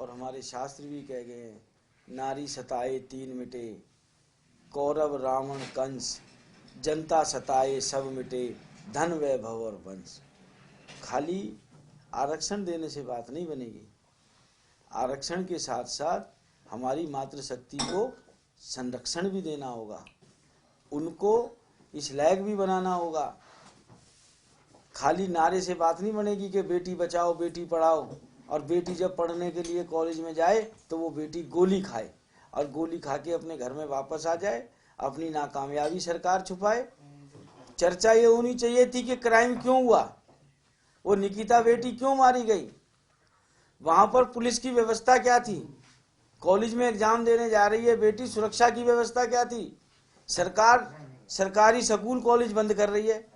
और हमारे शास्त्र भी कह गए हैं, नारी सताए तीन मिटे, कौरव रावण कंस, जनता सताए सब मिटे, धन वैभव और वंश। खाली आरक्षण देने से बात नहीं बनेगी, आरक्षण के साथ साथ हमारी मातृशक्ति को संरक्षण भी देना होगा, उनको इस लायक भी बनाना होगा। खाली नारे से बात नहीं बनेगी कि बेटी बचाओ बेटी पढ़ाओ, और बेटी जब पढ़ने के लिए कॉलेज में जाए तो वो बेटी गोली खाए और गोली खा के अपने घर में वापस आ जाए, अपनी नाकामयाबी सरकार छुपाए। चर्चा ये होनी चाहिए थी कि क्राइम क्यों हुआ, वो निकिता बेटी क्यों मारी गई, वहां पर पुलिस की व्यवस्था क्या थी, कॉलेज में एग्जाम देने जा रही है बेटी, सुरक्षा की व्यवस्था क्या थी। सरकार सरकारी स्कूल कॉलेज बंद कर रही है,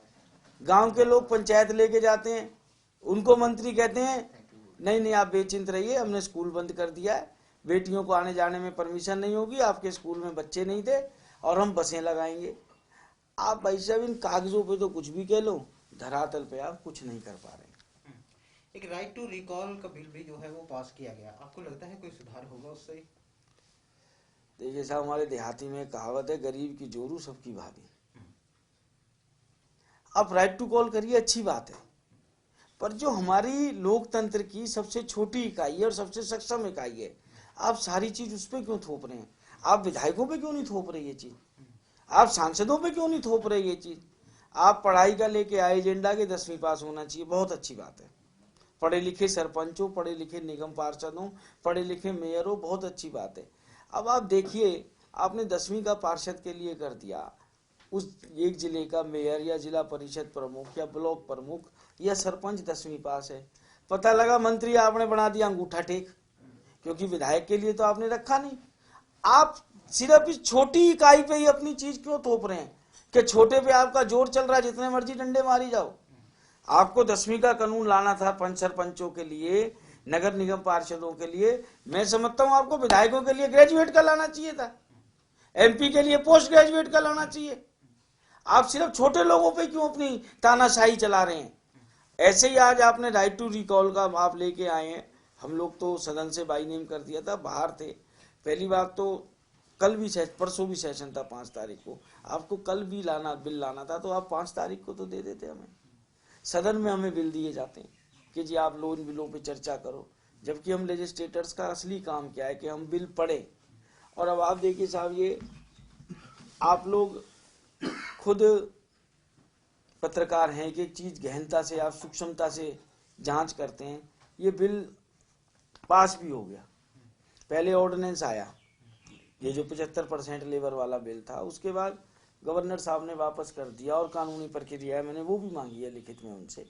गांव के लोग पंचायत लेके जाते हैं, उनको मंत्री कहते हैं नहीं नहीं आप बेचिंत रहिए, हमने स्कूल बंद कर दिया है, बेटियों को आने जाने में परमिशन नहीं होगी, आपके स्कूल में बच्चे नहीं थे और हम बसें लगाएंगे। आप भाई साहब इन कागजों पे तो कुछ भी कह लो, धरातल पे आप कुछ नहीं कर पा रहे। एक राइट टू रिकॉल का बिल भी जो है वो पास किया गया, आपको लगता है कोई सुधार होगा उससे? देखिए साहब, हमारे देहाती में कहावत है, गरीब की जोरू सबकी भाभी। आप राइट टू कॉल करिए, अच्छी बात है, पर जो हमारी लोकतंत्र की सबसे छोटी इकाई है और सबसे सक्षम इकाई है, आप सारी चीज उस पर क्यों थोप रहे हैं? आप विधायकों पे क्यों नहीं थोप रहे ये चीज? आप सांसदों पे क्यों नहीं थोप रहे ये चीज? आप पढ़ाई का लेके आए एजेंडा के 10वीं पास होना चाहिए, बहुत अच्छी बात है। पढ़े लिखे सरपंचों, पढ़े लिखे निगम पार्षदों, पढ़े लिखे मेयरों, बहुत अच्छी बात है। अब आप देखिए, आपने 10वीं का पार्षद के लिए कर दिया, उस एक जिले का मेयर या जिला परिषद प्रमुख या ब्लॉक प्रमुख या सरपंच 10वीं पास है, पता लगा मंत्री आपने बना दिया अंगूठा टेक, क्योंकि विधायक के लिए तो आपने रखा नहीं। आप सिर्फ इस छोटी इकाई पे ही अपनी चीज क्यों थोप रहे हैं कि छोटे पे आपका जोर चल रहा है, जितने मर्जी डंडे मारी जाओ। आपको 10वीं का कानून लाना था पंच सरपंचों के लिए, नगर निगम पार्षदों के लिए। मैं समझता हूं आपको विधायकों के लिए ग्रेजुएट का लाना चाहिए था, एमपी के लिए पोस्ट ग्रेजुएट का लाना चाहिए। आप सिर्फ छोटे लोगों पे क्यों अपनी तानाशाही चला रहे हैं? ऐसे ही आज आपने राइट टू रिकॉल का आप लेके आए हैं, हम लोग तो सदन से बाई नेम कर दिया था, बाहर थे। पहली बात तो कल भी परसों भी सेशन था 5 तारीख को, आपको कल भी बिल लाना था तो आप 5 तारीख को तो दे देते हमें। सदन में हमें बिल दिए जाते हैं कि जी आप लोन बिलों पे चर्चा करो, जबकि हम लेजिस्लेटर्स का असली काम क्या है कि हम बिल पढ़े। और अब आप देखिए साहब, ये आप लोग खुद पत्रकार हैं कि एक चीज गहनता से आप सूक्ष्मता से जांच करते हैं। ये बिल पास भी हो गया, पहले ऑर्डिनेंस आया, ये जो 75% लेबर वाला बिल था, उसके बाद गवर्नर साहब ने वापस कर दिया और कानूनी प्रक्रिया है, मैंने वो भी मांगी है लिखित में उनसे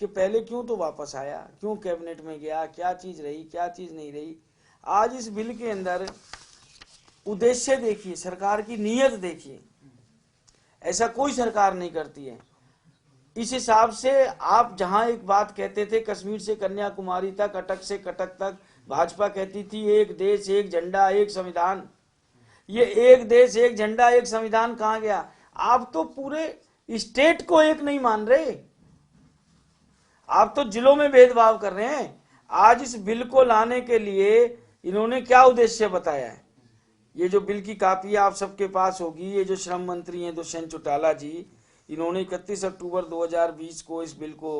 कि पहले क्यों तो वापस आया, क्यों कैबिनेट में गया, क्या चीज रही क्या चीज नहीं रही। आज इस बिल के अंदर उद्देश्य देखिए, सरकार की नीयत देखिए, ऐसा कोई सरकार नहीं करती है। इस हिसाब से आप जहां एक बात कहते थे कश्मीर से कन्याकुमारी तक, अटक से कटक तक भाजपा कहती थी एक देश एक झंडा एक संविधान, ये एक देश एक झंडा एक संविधान कहां गया? आप तो पूरे स्टेट को एक नहीं मान रहे, आप तो जिलों में भेदभाव कर रहे हैं। आज इस बिल को लाने के लिए इन्होंने क्या उद्देश्य बताया है? ये जो बिल की कापी आप सबके पास होगी, ये जो श्रम मंत्री हैं दुष्यंत चौटाला जी, इन्होंने 31 अक्टूबर 2020 को इस बिल को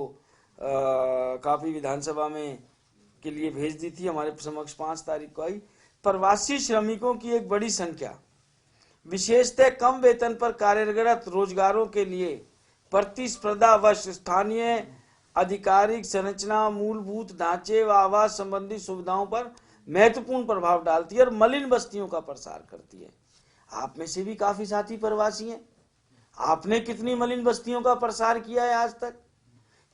कापी विधानसभा में के लिए भेज दी थी, हमारे समक्ष 5 तारीख को आई। प्रवासी श्रमिकों की एक बड़ी संख्या, विशेषतः कम वेतन पर कार्यरत रोजगारों के लिए प्रतिस्पर्धावश स्थानीय आधिकारिक संरचना, मूलभूत ढांचे व आवास संबंधी सुविधाओं पर महत्वपूर्ण प्रभाव डालती है और मलिन बस्तियों का प्रसार करती है। आप में से भी काफी साथी प्रवासी हैं, आपने कितनी मलिन बस्तियों का प्रसार किया है आज तक?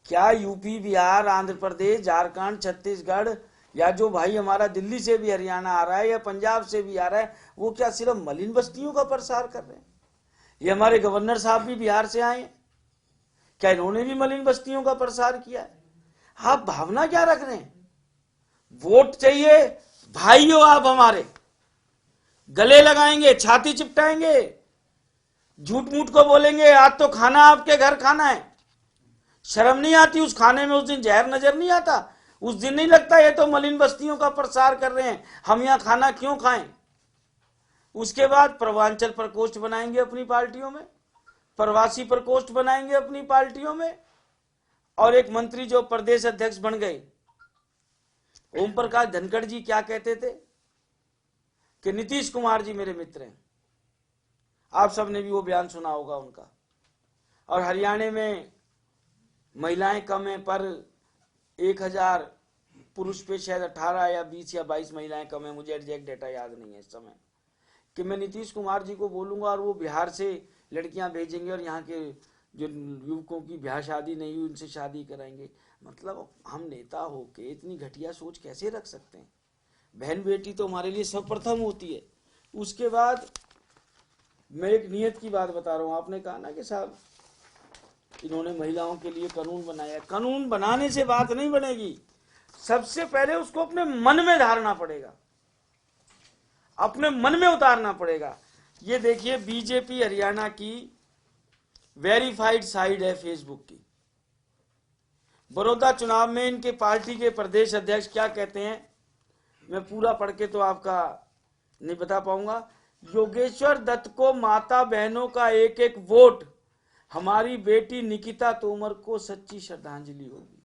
क्या यूपी, बिहार, आंध्र प्रदेश, झारखंड, छत्तीसगढ़, या जो भाई हमारा दिल्ली से भी हरियाणा आ रहा है या पंजाब से भी आ रहा है, वो क्या सिर्फ मलिन बस्तियों का प्रसार कर रहे हैं? ये हमारे गवर्नर साहब भी बिहार से आए, क्या इन्होंने भी मलिन बस्तियों का प्रसार किया है? आप भावना क्या रख रहे हैं? वोट चाहिए भाई हो, आप हमारे गले लगाएंगे, छाती चिपटाएंगे, झूठ मूठ को बोलेंगे आज तो खाना आपके घर खाना है। शर्म नहीं आती? उस खाने में उस दिन जहर नजर नहीं आता? उस दिन नहीं लगता ये तो मलिन बस्तियों का प्रसार कर रहे हैं, हम यहां खाना क्यों खाएं। उसके बाद प्रवांचल प्रकोष्ठ बनाएंगे अपनी पार्टियों में, प्रवासी प्रकोष्ठ बनाएंगे अपनी पार्टियों में, और एक मंत्री जो प्रदेश अध्यक्ष बन गए, ओम प्रकाश धनखड़ जी, क्या कहते थे कि नीतीश कुमार जी मेरे मित्र हैं। आप सबने भी वो बयान सुना होगा उनका। और हरियाणा में महिलाएं कम हैं, पर 1000 पुरुष पे शायद 18 या 20 या 22 महिलाएं कम है, मुझे एग्जैक्ट डेटा याद नहीं है इस समय, कि मैं नीतीश कुमार जी को बोलूंगा और वो बिहार से लड़कियां भेजेंगे और यहाँ के जो युवकों की ब्याह शादी नहीं हुई उनसे शादी कराएंगे। मतलब हम नेता होके इतनी घटिया सोच कैसे रख सकते हैं। बहन बेटी तो हमारे लिए सर्वप्रथम होती है। उसके बाद मैं एक नियत की बात बता रहा हूँ। आपने कहा ना कि साहब इन्होंने महिलाओं के लिए कानून बनाया, कानून बनाने से बात नहीं बनेगी, सबसे पहले उसको अपने मन में धारना पड़ेगा, अपने मन में उतारना पड़ेगा। ये देखिए बीजेपी हरियाणा की वेरीफाइड साइट है फेसबुक की। बड़ौदा चुनाव में इनके पार्टी के प्रदेश अध्यक्ष क्या कहते हैं, मैं पूरा पढ़ के तो आपका नहीं बता पाऊंगा। योगेश्वर दत्त को माता बहनों का एक एक वोट, हमारी बेटी निकिता तोमर को सच्ची श्रद्धांजलि होगी।